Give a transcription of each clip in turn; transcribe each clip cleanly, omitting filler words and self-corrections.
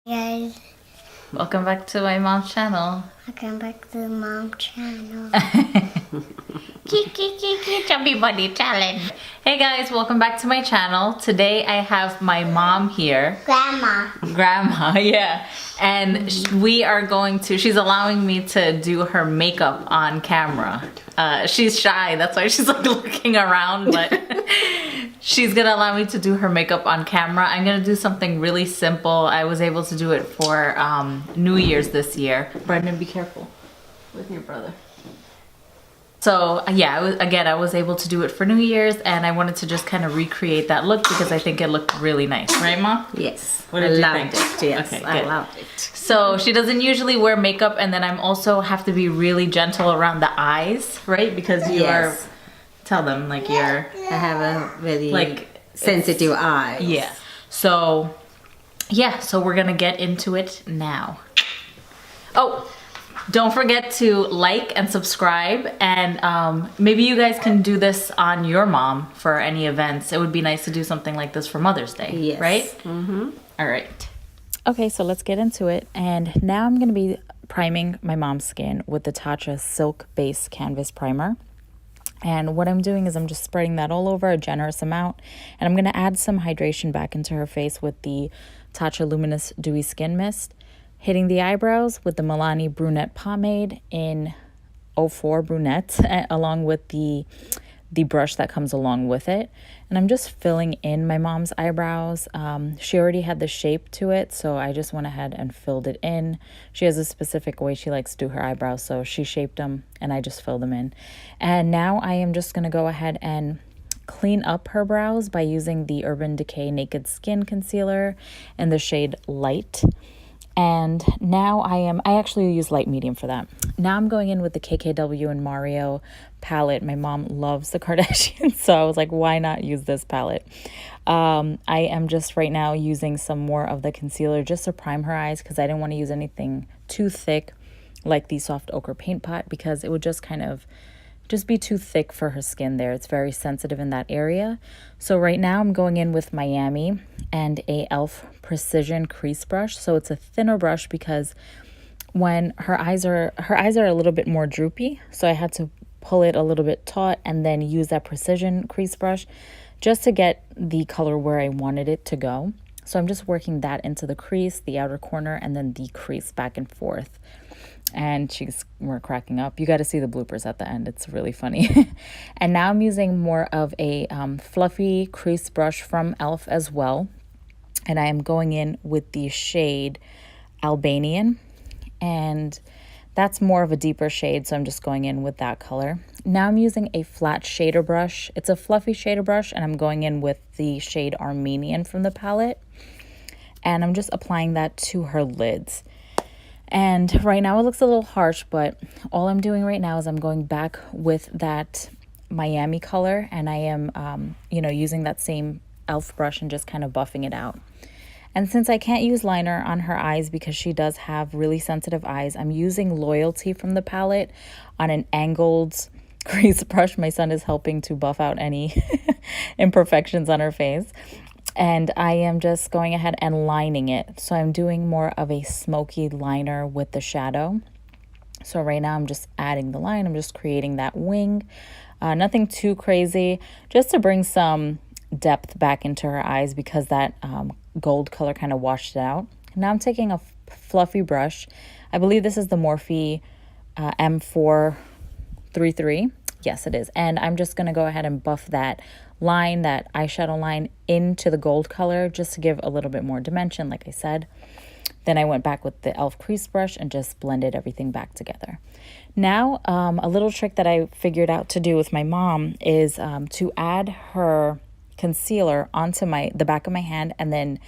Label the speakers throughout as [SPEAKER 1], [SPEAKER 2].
[SPEAKER 1] Guys,
[SPEAKER 2] Welcome back to my mom's channel.
[SPEAKER 1] welcome back to Mom channel.
[SPEAKER 2] Chubby Buddy Challenge. Hey guys, welcome back to my channel. Today I have my mom here. Grandma, yeah. And we are going to, she's allowing me to do her makeup on camera. She's shy, that's why she's like looking around, but she's gonna allow me to do her makeup on camera. I'm gonna do something really simple. I was able to do it for New Year's this year. Brendan, be careful with your brother. So yeah, I was able to do it for New Year's, and I wanted to just kind of recreate that look because I think it looked really nice, right, Mom?
[SPEAKER 3] Yes,
[SPEAKER 2] What did you
[SPEAKER 3] loved
[SPEAKER 2] think?
[SPEAKER 3] it. Yes,
[SPEAKER 2] Okay,
[SPEAKER 3] I
[SPEAKER 2] good.
[SPEAKER 3] loved it.
[SPEAKER 2] So she doesn't usually wear makeup, and then I'm also have to be really gentle around the eyes, right? Because you
[SPEAKER 3] Yes.
[SPEAKER 2] are, tell them, like you're,
[SPEAKER 3] I have a very
[SPEAKER 2] like,
[SPEAKER 3] sensitive eye.
[SPEAKER 2] yeah. So, yeah, so we're gonna get into it now. Oh, don't forget to like and subscribe, and maybe you guys can do this on your mom for any events. It would be nice to do something like this for Mother's Day,
[SPEAKER 3] Yes.
[SPEAKER 2] right?
[SPEAKER 3] Mm-hmm.
[SPEAKER 2] All right. Okay, so let's get into it. And now I'm going to be priming my mom's skin with the Tatcha Silk Base Canvas Primer. And what I'm doing is I'm just spreading that all over, a generous amount. And I'm going to add some hydration back into her face with the Tatcha Luminous Dewy Skin Mist. Hitting the eyebrows with the Milani Brunette Pomade in 04 Brunette, along with the brush that comes along with it. And I'm just filling in my mom's eyebrows. She already had the shape to it, so I just went ahead and filled it in. She has a specific way she likes to do her eyebrows, so she shaped them and I just filled them in. And now I am just gonna go ahead and clean up her brows by using the Urban Decay Naked Skin Concealer in the shade Light. And now I actually use light medium for that. Now I'm going in with the KKW and Mario palette. My mom loves the Kardashians, so I was like, why not use this palette? I am just right now using some more of the concealer just to prime her eyes because I didn't want to use anything too thick like the Soft Ochre Paint Pot because it would just kind of just be too thick for her skin there. It's very sensitive in that area. So right now I'm going in with Miami and a e.l.f. Precision Crease Brush. So it's a thinner brush because when her eyes are a little bit more droopy, so I had to pull it a little bit taut and then use that Precision Crease Brush just to get the color where I wanted it to go. So I'm just working that into the crease, the outer corner, and then the crease back and forth. And we're cracking up. You got to see the bloopers at the end. It's really funny. And now I'm using more of a fluffy crease brush from e.l.f. as well. And I am going in with the shade Albanian. And that's more of a deeper shade, so I'm just going in with that color. Now I'm using a flat shader brush. It's a fluffy shader brush, and I'm going in with the shade Armenian from the palette. And I'm just applying that to her lids. And right now it looks a little harsh, but all I'm doing right now is I'm going back with that Miami color, and I am, using that same e.l.f. brush and just kind of buffing it out. And since I can't use liner on her eyes because she does have really sensitive eyes, I'm using Loyalty from the palette on an angled crease brush. My son is helping to buff out any imperfections on her face. And I am just going ahead and lining it. So I'm doing more of a smoky liner with the shadow. So right now I'm just adding the line. I'm just creating that wing. Nothing too crazy, just to bring some depth back into her eyes because that gold color kind of washed it out. Now I'm taking a fluffy brush. I believe this is the Morphe M433. Yes, it is. And I'm just going to go ahead and buff that line, that eyeshadow line, into the gold color just to give a little bit more dimension, like I said. Then I went back with the e.l.f. crease brush and just blended everything back together. Now, a little trick that I figured out to do with my mom is to add her concealer onto the back of my hand and then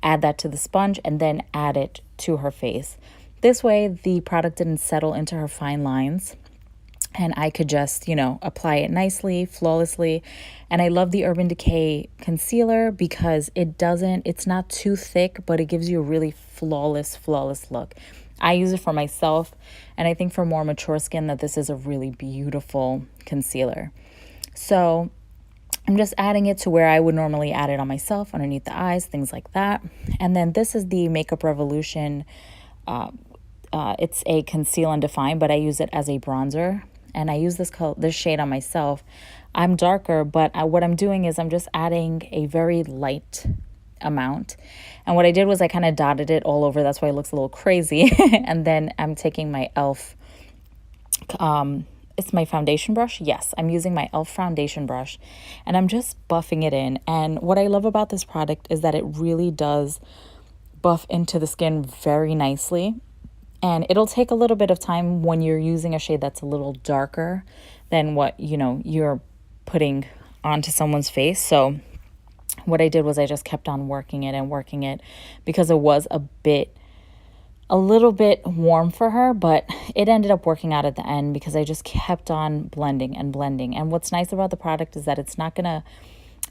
[SPEAKER 2] add that to the sponge and then add it to her face. This way, the product didn't settle into her fine lines. And I could just, apply it nicely, flawlessly. And I love the Urban Decay concealer because it's not too thick, but it gives you a really flawless look. I use it for myself, and I think for more mature skin that this is a really beautiful concealer. So I'm just adding it to where I would normally add it on myself, underneath the eyes, things like that. And then this is the Makeup Revolution. It's a conceal and define, but I use it as a bronzer. And I use this shade on myself. I'm darker, but what I'm doing is I'm just adding a very light amount. And what I did was I kind of dotted it all over. That's why it looks a little crazy. And then I'm taking my e.l.f. It's my foundation brush. Yes, I'm using my e.l.f. foundation brush. And I'm just buffing it in. And what I love about this product is that it really does buff into the skin very nicely. And it'll take a little bit of time when you're using a shade that's a little darker than what, you know, you're putting onto someone's face. So what I did was I just kept on working it because it was a little bit warm for her, but it ended up working out at the end because I just kept on blending and blending. And what's nice about the product is that it's not gonna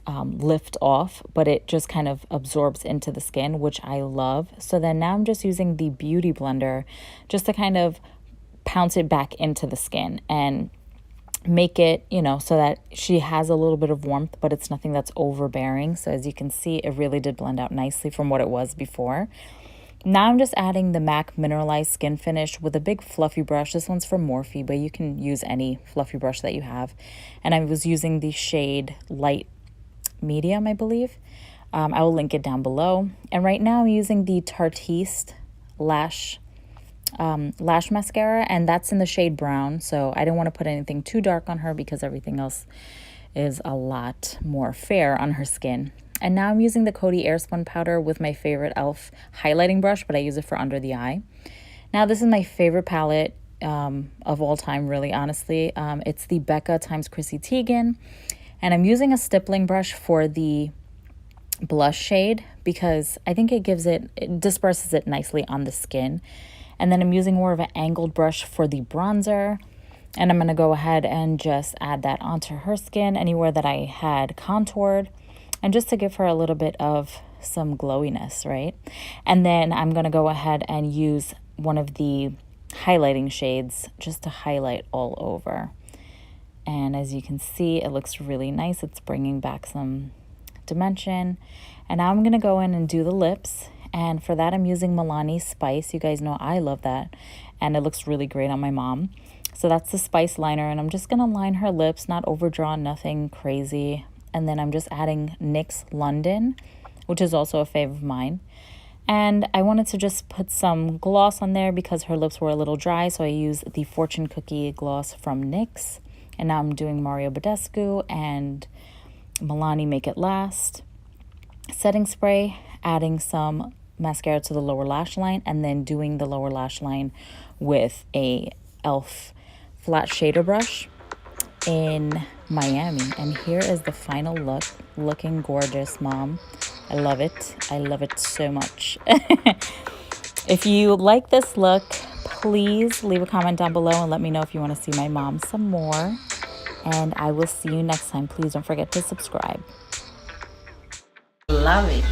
[SPEAKER 2] lift off, but it just kind of absorbs into the skin, which I love. So then now I'm just using the Beauty Blender just to kind of pounce it back into the skin and make it, you know, so that she has a little bit of warmth, but it's nothing that's overbearing. So as you can see, it really did blend out nicely from what it was before. Now I'm just adding the MAC Mineralized Skin Finish with a big fluffy brush. This one's from Morphe, but you can use any fluffy brush that you have. And I was using the shade Light Medium, I believe. I will link it down below. And right now I'm using the Tarteist lash mascara, and that's in the shade brown. So I didn't want to put anything too dark on her because everything else is a lot more fair on her skin. And now I'm using the Coty Airspun powder with my favorite e.l.f. highlighting brush, but I use it for under the eye. Now this is my favorite palette of all time, really, honestly. It's the Becca x Chrissy Teigen. And I'm using a stippling brush for the blush shade because I think it disperses it nicely on the skin. And then I'm using more of an angled brush for the bronzer. And I'm going to go ahead and just add that onto her skin anywhere that I had contoured. And just to give her a little bit of some glowiness, right? And then I'm going to go ahead and use one of the highlighting shades just to highlight all over. And as you can see, it looks really nice. It's bringing back some dimension. And now I'm going to go in and do the lips. And for that, I'm using Milani Spice. You guys know I love that. And it looks really great on my mom. So that's the Spice liner. And I'm just going to line her lips, not overdrawn, nothing crazy. And then I'm just adding NYX London, which is also a fave of mine. And I wanted to just put some gloss on there because her lips were a little dry. So I used the Fortune Cookie gloss from NYX. And now I'm doing Mario Badescu and Milani Make It Last. Setting spray, adding some mascara to the lower lash line, and then doing the lower lash line with a e.l.f. flat shader brush in Miami. And here is the final look. Looking gorgeous, Mom. I love it. I love it so much. If you like this look, please leave a comment down below and let me know if you want to see my mom some more. And I will see you next time. Please don't forget to subscribe.
[SPEAKER 3] Love it.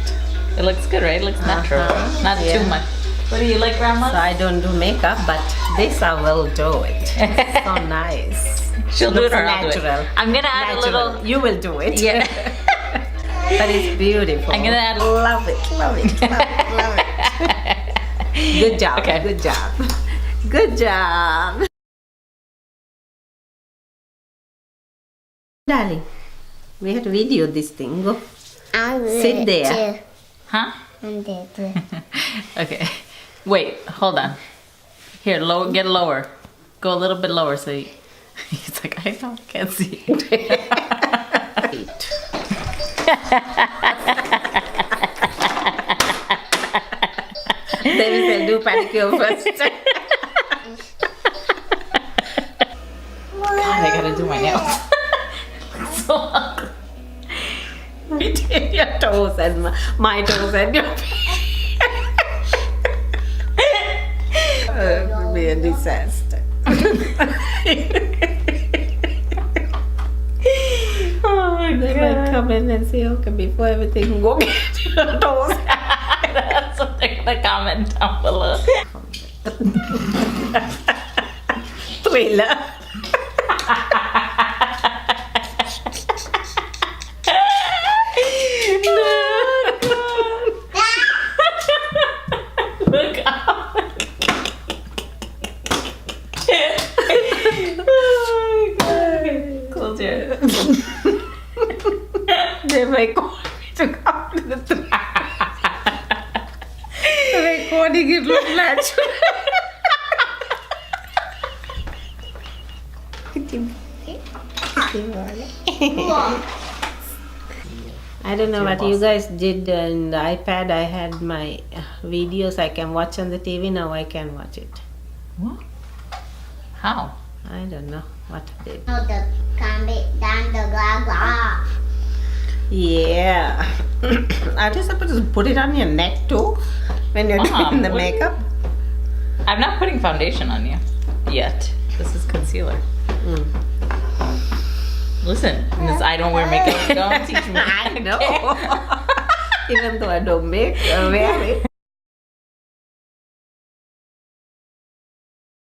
[SPEAKER 2] It looks good, right? It looks natural. Not
[SPEAKER 3] Yeah.
[SPEAKER 2] too much. What do you like, Grandma?
[SPEAKER 3] So I don't do makeup, but this I will do it. It's so nice.
[SPEAKER 2] She'll do it or I'll do it.
[SPEAKER 3] natural.
[SPEAKER 2] I'm going to add a little...
[SPEAKER 3] You will do it.
[SPEAKER 2] Yeah.
[SPEAKER 3] But it's beautiful.
[SPEAKER 2] I'm going to add...
[SPEAKER 3] Love it, love it, love it, love it. Good job,
[SPEAKER 2] Okay.
[SPEAKER 3] Good job. Good job. Darling, we have to video this thing. Go.
[SPEAKER 1] I will
[SPEAKER 3] Sit there.
[SPEAKER 2] Huh?
[SPEAKER 1] And there.
[SPEAKER 2] Okay. Wait, hold on. Here, lower, get lower. Go a little bit lower so you... He's like, I know, I can't see.
[SPEAKER 3] Then we will do pedicure first.
[SPEAKER 2] God, I gotta do my nails. So long.
[SPEAKER 3] Between your toes and my toes and your feet. It will be a disaster.
[SPEAKER 2] Oh my
[SPEAKER 3] They might come in and say, okay, before everything, go get your toes.
[SPEAKER 2] That's what they're gonna comment down below.
[SPEAKER 3] Thriller. They may call me to come to the The recording it look natural. I don't know what you guys did on the iPad. I had my videos I can watch on the TV. Now I can watch it.
[SPEAKER 2] What? How?
[SPEAKER 3] I don't know what I did.
[SPEAKER 1] Oh, the candy, then the blah blah.
[SPEAKER 3] Yeah. Are you supposed to put it on your neck too when you're doing the
[SPEAKER 2] what-
[SPEAKER 3] makeup?
[SPEAKER 2] I'm not putting foundation on you yet. This is concealer. Listen, I don't wear makeup. Don't teach me.
[SPEAKER 3] I know. Even though I don't wear it.